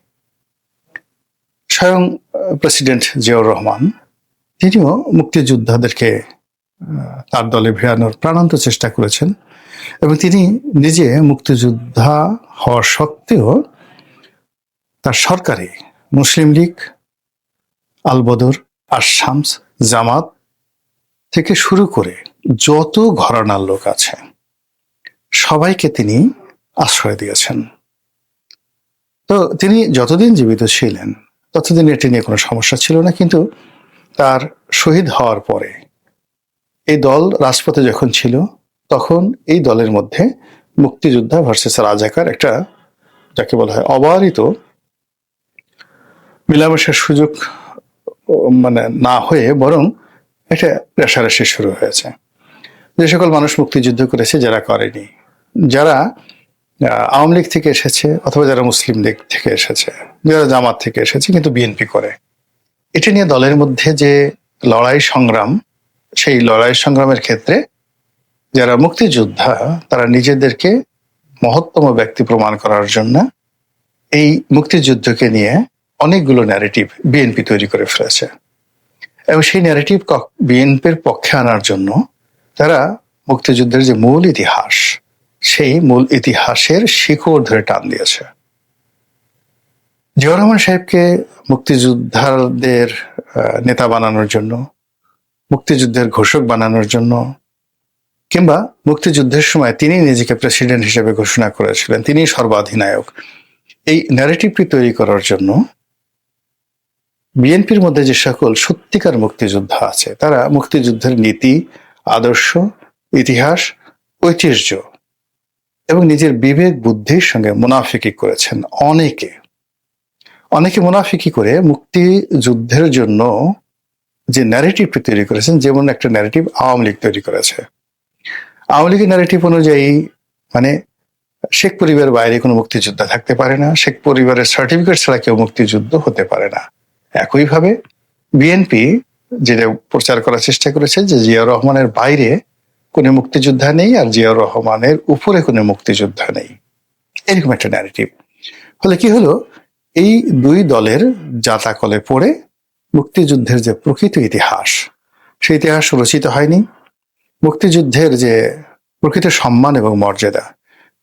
স্বয়ং প্রেসিডেন্ট জিয়াউর রহমান তিনিও মুক্তিযোদ্ধাদেরকে তার দলে ভিড়ানোর প্রাণান্ত চেষ্টা করেছেন এবং তিনি নিজে মুক্তিযোদ্ধা হওয়া সত্ত্বেও তার সরকারে মুসলিম লীগ, আলবদর, আশামস, জামাত থেকে শুরু করে যত ঘরানার লোক আছে সবাইকে তিনি আশ্রয় দিয়েছেন। তো তিনি যতদিন জীবিত ছিলেন ততদিন এটি নিয়ে কোনো সমস্যা ছিল না। কিন্তু তার শহীদ হওয়ার পরে এই দল রাজপথে যখন ছিল তখন এই দলের মধ্যে মুক্তিযোদ্ধা ভার্সেস রাজাকার একটা, যাকে বলা হয় অবারিত মেলামেশার সুযোগ না হয়ে বরং এটা রেষারেষি শুরু হয়েছে। যে সকল মানুষ মুক্তিযুদ্ধ করেছে, যারা করেনি, যারা আওয়ামী লীগ থেকে এসেছে অথবা যারা মুসলিম লীগ থেকে এসেছে, যারা জামাত থেকে এসেছে কিন্তু বিএনপি করে, এটা নিয়ে দলের মধ্যে যে লড়াই সংগ্রাম, সেই লড়াই সংগ্রামের ক্ষেত্রে যারা মুক্তিযোদ্ধা তারা নিজেদেরকে মহত্তম ব্যক্তি প্রমাণ করার জন্য এই মুক্তিযুদ্ধকে নিয়ে অনেকগুলো ন্যারেটিভ বিএনপি তৈরি করে ফেলেছে এবং সেই ন্যারেটিভ বিএনপির পক্ষে আনার জন্য তারা মুক্তিযুদ্ধের যে মূল ইতিহাস, সেই মূল ইতিহাসের শিকড় ধরে টান দিয়েছে। জিয়াউর রহমান সাহেবকে মুক্তিযোদ্ধাদের নেতা বানানোর জন্য, মুক্তিযুদ্ধের ঘোষক বানানোর জন্য, কিংবা মুক্তিযুদ্ধের সময় তিনি নিজেকে প্রেসিডেন্ট হিসেবে ঘোষণা করেছিলেন, তিনি সর্বাধিনায়ক, এই ন্যারেটিভটি তৈরি করার জন্য বিএনপির মধ্যে যে সকল সত্যিকার মুক্তিযোদ্ধা আছে তারা মুক্তিযুদ্ধের নীতি, আদর্শ, ইতিহাস, ঐতিহ্য এবং নিজের বিবেক বুদ্ধির সঙ্গে মুনাফিকি করেছেন। অনেকে মুনাফিকি করে মুক্তিযুদ্ধের জন্য যে ন্যারেটিভটি তৈরি করেছেন, যেমন একটা ন্যারেটিভ আওয়ামী লীগ তৈরি করেছে। আওয়ামী লীগের ন্যারেটিভ অনুযায়ী মানে শেখ পরিবারের বাইরে কোনো মুক্তিযোদ্ধা থাকতে পারে না, শেখ পরিবারের সার্টিফিকেট ছাড়া কেউ মুক্তিযুদ্ধ হতে পারে না। একইভাবে বিএনপি যেটা প্রচার করার চেষ্টা করেছে যে জিয়াউর রহমানের বাইরে কোনো মুক্তিযোদ্ধা নেই আর জিয়াউর রহমানের উপরে কোনো মুক্তিযোদ্ধা নেই, এরকম একটা ন্যারেটিভ। ফলে কি হলো, এই দুই দলের জাতাকলে পড়ে মুক্তিযুদ্ধের যে প্রকৃত ইতিহাস, সেই ইতিহাস রচিত হয়নি। মুক্তিযুদ্ধের যে প্রকৃত সম্মান এবং মর্যাদা,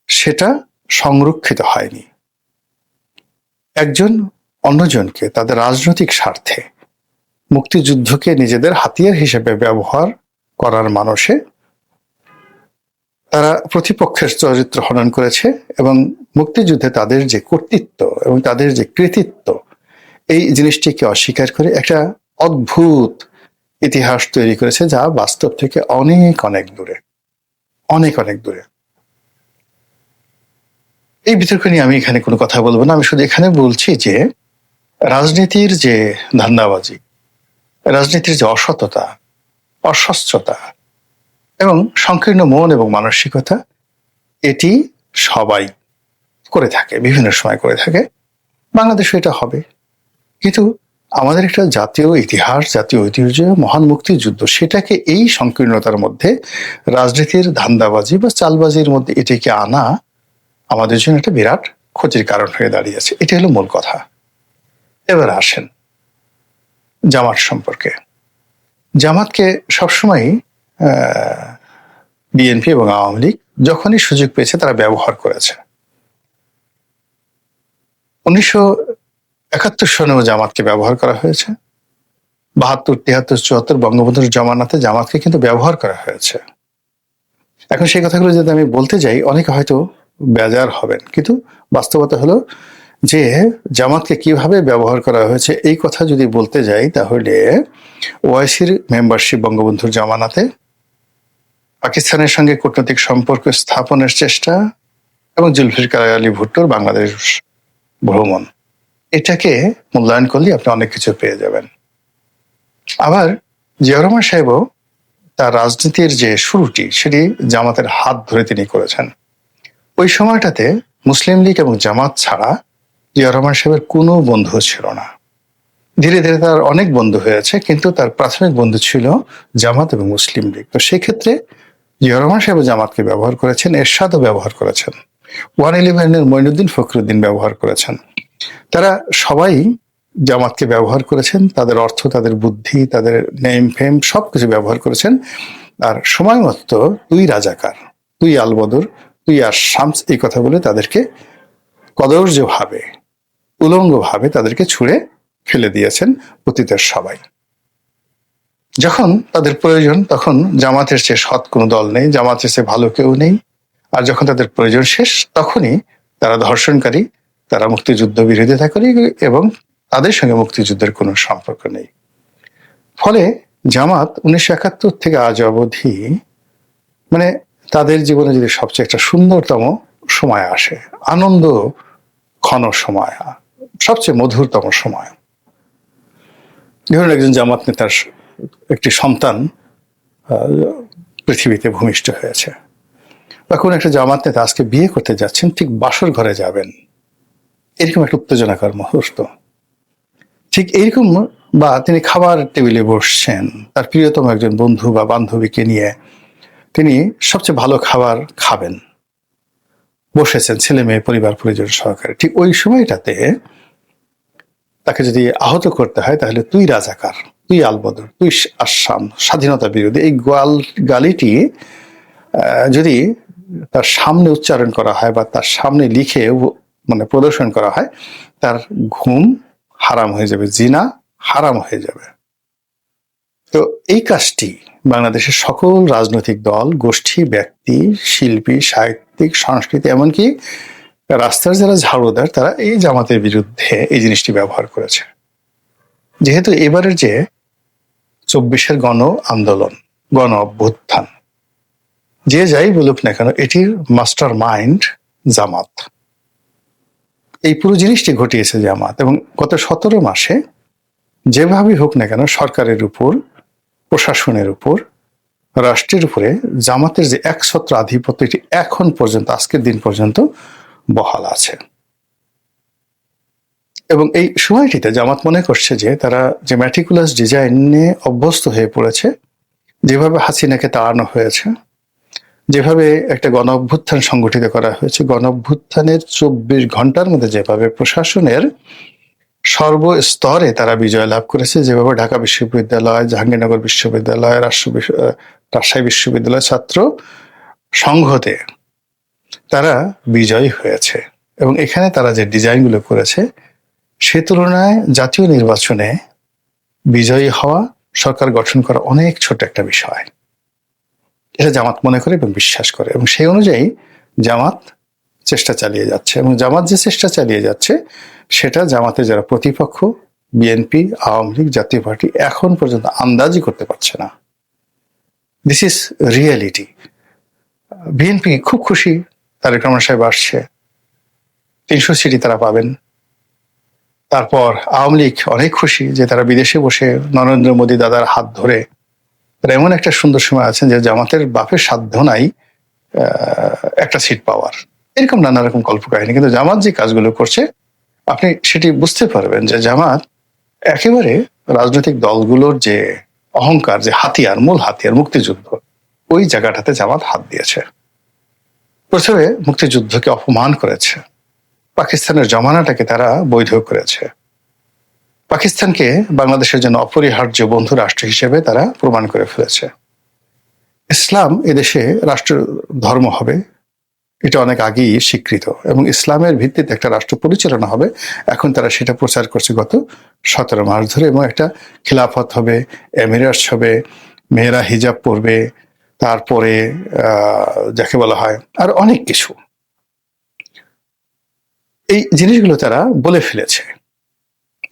সেটা সংরক্ষিত হয়নি। একজন অন্যজনকে তাদের রাজনৈতিক স্বার্থে মুক্তিযুদ্ধকে নিজেদের হাতিয়ার হিসেবে ব্যবহার করার মানসে তারা প্রতিপক্ষের চরিত্র হনন করেছে এবং মুক্তিযুদ্ধে তাদের যে কর্তৃত্ব এবং তাদের যে কৃতিত্ব, এই জিনিসটিকে অস্বীকার করে একটা অদ্ভুত ইতিহাস তৈরি করেছে যা বাস্তব থেকে অনেক অনেক দূরে, অনেক অনেক দূরে। এই বিতর্ক নিয়ে আমি এখানে কোনো কথা বলবো না। আমি শুধু এখানে বলছি যে রাজনীতির যে ধান্দাবাজি, রাজনীতির যে অসততা, অস্বচ্ছতা এবং সংকীর্ণ মন এবং মানসিকতা, এটি সবাই করে থাকে, বিভিন্ন সময় করে থাকে। বাংলাদেশে এটা হবে, কিন্তু আমাদের একটা জাতীয় ইতিহাস, জাতীয় ঐতিহ্য, মহান মুক্তিযুদ্ধ, সেটাকে এই সংকীর্ণতার মধ্যে রাজনীতির ধান্দাবাজি বা চালবাজির মধ্যে এটিকে আনা আমাদের জন্য একটা বিরাট ক্ষতির কারণ হয়ে দাঁড়িয়েছে। এটি হলো মূল কথা। এবার আসেন জামাত সম্পর্কে। জামাতকে সবসময় বিএনপি এবং আওয়ামী লীগ যখনই সুযোগ পেয়েছে তারা ব্যবহার করেছে। 1971 সনেও জামাতকে ব্যবহার করা হয়েছে, 72, 73, 74 বঙ্গবন্ধুর জমানাতে জামাতকে কিন্তু ব্যবহার করা হয়েছে। এখন সেই কথাগুলো যদি আমি বলতে যাই অনেকে হয়তো বেজার হবেন, কিন্তু বাস্তবতা হলো যে জামাতকে কিভাবে ব্যবহার করা হয়েছে এই কথা যদি বলতে যাই তাহলে ওআইসির মেম্বারশিপ বঙ্গবন্ধুর জমানাতে, পাকিস্তানের সঙ্গে কূটনৈতিক সম্পর্ক স্থাপনের চেষ্টা এবং জুলফিকার আলী ভুট্টোর বাংলাদেশ ভ্রমণ, এটাকে মূল্যায়ন করলে আপনি অনেক কিছু পেয়ে যাবেন। আবার জিয়াউর রহমান সাহেবও তার রাজনীতির যে শুরুটি সেটি জামাতের হাত ধরে তিনি করেছেন। ওই সময়টাতে মুসলিম লীগ এবং জামাত ছাড়া জিয়াউর রহমান সাহেবের কোনো বন্ধু ছিল না। ধীরে ধীরে তার অনেক বন্ধু হয়েছে, কিন্তু তার প্রাথমিক বন্ধু ছিল জামাত এবং মুসলিম লীগ। তো সেক্ষেত্রে জিয়াউর রহমান সাহেব জামাতকে ব্যবহার করেছেন, এরশাদও ব্যবহার করেছেন, 111-এর মঈনুদ্দিন ফখরুদ্দিন ব্যবহার করেছেন। তারা সবাই জামাতকে ব্যবহার করেছেন, তাদের অর্থ, তাদের বুদ্ধি, তাদের নেম ফেম সবকিছু ব্যবহার করেছেন। আর সময় মতো তুই রাজাকার, তুই আলবদর, তুই আর শামস, এই কথা বলে তাদেরকে কদর্যভাবে, উলঙ্গভাবে তাদেরকে ছুঁড়ে ফেলে দিয়েছেন অতীতের সবাই। যখন তাদের প্রয়োজন তখন জামাতের চেয়ে সৎ কোনো দল নেই, জামাতের চেয়ে ভালো কেউ নেই। আর যখন তাদের প্রয়োজন শেষ তখনই তারা ধর্ষণকারী, তারা মুক্তিযুদ্ধ বিরোধিতা করে এবং তাদের সঙ্গে মুক্তিযুদ্ধের কোনো সম্পর্ক নেই। ফলে জামাত 1971 থেকে আজ অবধি মানে তাদের জীবনে যদি সবচেয়ে একটা সুন্দরতম সময় আসে, আনন্দ ঘন সময়, সবচেয়ে মধুরতম সময়। ধরুন একজন জামাত নেতার একটি সন্তান পৃথিবীতে ভূমিষ্ঠ হয়েছে, বা কোন একটা জামাত নেতা আজকে বিয়ে করতে যাচ্ছেন, ঠিক বাসর ঘরে যাবেন, এরকম একটা উত্তেজনাকর মুহূর্ত। ঠিক এইরকম, বা তিনি খাবার টেবিলে বসছেন, তার প্রিয়তম একজন বন্ধু বা বান্ধবীকে নিয়ে তিনি সবচেয়ে ভালো খাবার খাবেন, বসেছেন ছেলে মেয়ে পরিবার পরিজন সহকারে। ঠিক ওই সময়টাতে তাকে যদি আহত করতে হয় তাহলে তুই রাজাকার, তুই আলবদর, তুই আসাম, স্বাধীনতা বিরোধী, এই গালিটি যদি তার সামনে উচ্চারণ করা হয় বা তার সামনে লিখে মানে প্রদর্শন করা হয়, তার ঘুম হারাম হয়ে যাবে, জিনা হারাম হয়ে যাবে। তো এই কাজটি বাংলাদেশের সকল রাজনৈতিক দল, গোষ্ঠী, ব্যক্তি, শিল্পী, সাহিত্যিক, সংস্কৃতি, এমনকি রাস্তার যারা ঝাড়ুদার, তারা এই জামাতের বিরুদ্ধে এই জিনিসটি ব্যবহার করেছে। যেহেতু এবারের যে 24-এর গণ আন্দোলন, গণ অভ্যুত্থান, যে যাই বলুক না কেন, এটির মাস্টার মাইন্ড জামাত। এই পুরো জিনিসটি ঘটিয়েছে জামাত। এবং গত 17 মাসে যেভাবেই হোক না কেন সরকারের উপর, প্রশাসনের উপর, রাষ্ট্রের উপরে জামাতের যে একছত্র আধিপত্য এটি এখন পর্যন্ত, আজকের দিন পর্যন্ত বহাল আছে। এবং এই সময়টিতে জামাত মনে করছে যে তারা যে ম্যাটিকুলাস ডিজাইনে অভ্যস্ত হয়ে পড়েছে, যেভাবে হাসিনাকে তাড়ানো হয়েছে, যেভাবে একটা গণ অভ্যুত্থান সংগঠিত করা হয়েছে, গণ অভ্যুত্থানের 24 ঘন্টার মধ্যে যেভাবে প্রশাসনের সর্বস্তরে তারা বিজয় লাভ করেছে, যেভাবে ঢাকা বিশ্ববিদ্যালয়, জাহাঙ্গীরনগর বিশ্ববিদ্যালয়, রাজশাহী বিশ্ববিদ্যালয় ছাত্র সংঘতে তারা বিজয়ী হয়েছে। এবং এখানে তারা যে ডিজাইনগুলো করেছে সে তুলনায় জাতীয় নির্বাচনে বিজয়ী হওয়া, সরকার গঠন করা অনেক ছোট একটা বিষয়। এটা জামাত মনে করে এবং বিশ্বাস করে, এবং সেই অনুযায়ী জামাত চেষ্টা চালিয়ে যাচ্ছে। এবং জামাত যে চেষ্টা চালিয়ে যাচ্ছে সেটা জামাতে যারা প্রতিপক্ষ, বিএনপি, আওয়ামী লীগ, জাতীয় পার্টি, এখন পর্যন্ত আন্দাজই করতে পারছে না। This is reality. বিএনপি খুব খুশি তারেক রহমান সাহেব আসছে, 300 সিটি তারা পাবেন। তারপর আওয়ামী লীগ অনেক খুশি যে তারা বিদেশে বসে নরেন্দ্র মোদী দাদার হাত ধরে তারা এমন একটা সুন্দর সময় আছেন যে জামাতের বাপের সাধ্য নাই একটা সিট পাওয়ার। এরকম নানা রকম কল্পকাহিনী। কিন্তু জামাত যে কাজগুলো করছে আপনি সেটি বুঝতে পারবেন যে জামাত একেবারে রাজনৈতিক দলগুলোর যে অহংকার, যে হাতিয়ার, মূল হাতিয়ার মুক্তিযুদ্ধ, ওই জায়গাটাতে জামাত হাত দিয়েছে। প্রথমে মুক্তিযুদ্ধকে অপমান করেছে, পাকিস্তানের জমানাটাকে তারা বৈধ করেছে, পাকিস্তানকে বাংলাদেশের জন্য অপরিহার্য বন্ধু রাষ্ট্র হিসেবে তারা প্রমাণ করে ফেলেছে। ইসলাম এদেশে রাষ্ট্র ধর্ম হবে, এটা অনেক আগেই স্বীকৃত, এবং ইসলামের ভিত্তিতে একটা রাষ্ট্র পরিচালনা হবে। এখন তারা সেটা প্রচার করছে গত 17 মাস ধরে। এবং একটা খিলাফত হবে, এমিরেটস হবে, মেয়েরা হিজাব পরবে, তারপরে যাকে বলা হয় আর অনেক কিছু। এই জিনিসগুলো তারা বলে ফেলেছে,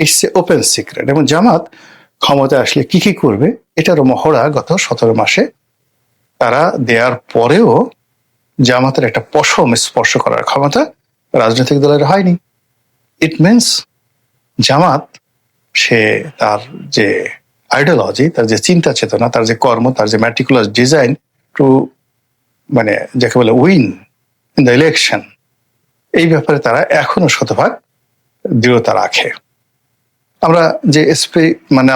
ইটস এ ওপেন সিক্রেট। এবং জামাত ক্ষমতায় আসলে কি কি করবে এটারও মহড়া গত 17 মাসে তারা দেওয়ার পরেও জামাতের একটা পশম স্পর্শ করার ক্ষমতা রাজনৈতিক দলের হয়নি। ইট মিনস জামাত সে তার যে আইডিওলজি, তার যে চিন্তা চেতনা, তার যে কর্ম, তার যে ম্যাটিকুলাস ডিজাইন টু মানে যাকে বলে উইন ইন দ্য ইলেকশন, এই ব্যাপারে তারা এখনো শতভাগ দৃঢ়তা রাখে। আমরা যে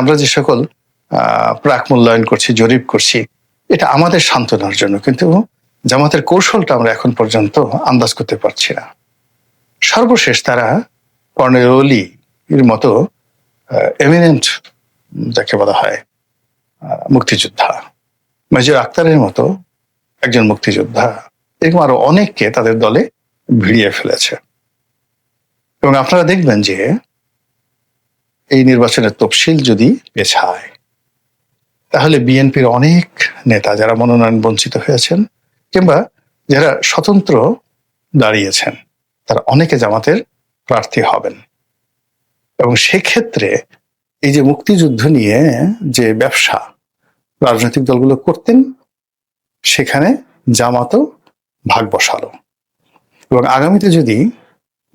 আমরা যে সকল প্রাক মূল্যায়ন করছি, জরিপ করছি, এটা আমাদের সান্ত্বনার জন্য, কিন্তু জামাতের কৌশলটা আমরা এখন পর্যন্ত আন্দাজ করতে পারছি না। সর্বশেষ তারা কর্নেল ওলি এর মতো এমিনেন্ট যাকে বলা হয় মুক্তিযোদ্ধা, মেজর আক্তারের মতো একজন মুক্তিযোদ্ধা, এরকম আরো অনেককে তাদের দলে ভিড়িয়ে ফেলেছে। এবং আপনারা দেখবেন যে এই নির্বাচনের তফসিল যদি পেছায় তাহলে বিএনপির অনেক নেতা যারা মনোনয়ন বঞ্চিত হয়েছেন কিংবা যারা স্বতন্ত্র দাঁড়িয়েছেন তারা অনেকে জামাতের প্রার্থী হবেন। এবং সেক্ষেত্রে এই যে মুক্তিযুদ্ধ নিয়ে যে ব্যবসা রাজনৈতিক দলগুলো করতেন সেখানে জামাতও ভাগ বসালো। এবং আগামীতে যদি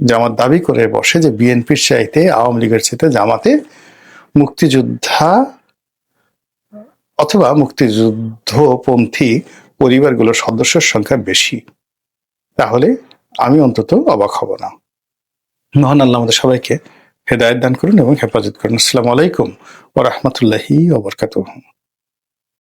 জামাত দাবি করে বসে যে বিএনপির চাইতে, আওয়ামী লীগের চাইতে জামাতে মুক্তিযোদ্ধা অথবা মুক্তিযুদ্ধপন্থী পরিবারগুলোর সদস্যের সংখ্যা বেশি, তাহলে আমি অন্তত অবাক হব না। মহান আল্লাহ আমাদের সবাইকে হেদায়েত দান করুন এবং হেফাজত করুন। আসসালামু আলাইকুম ওয়া রাহমাতুল্লাহি ওয়া বারাকাতুহু।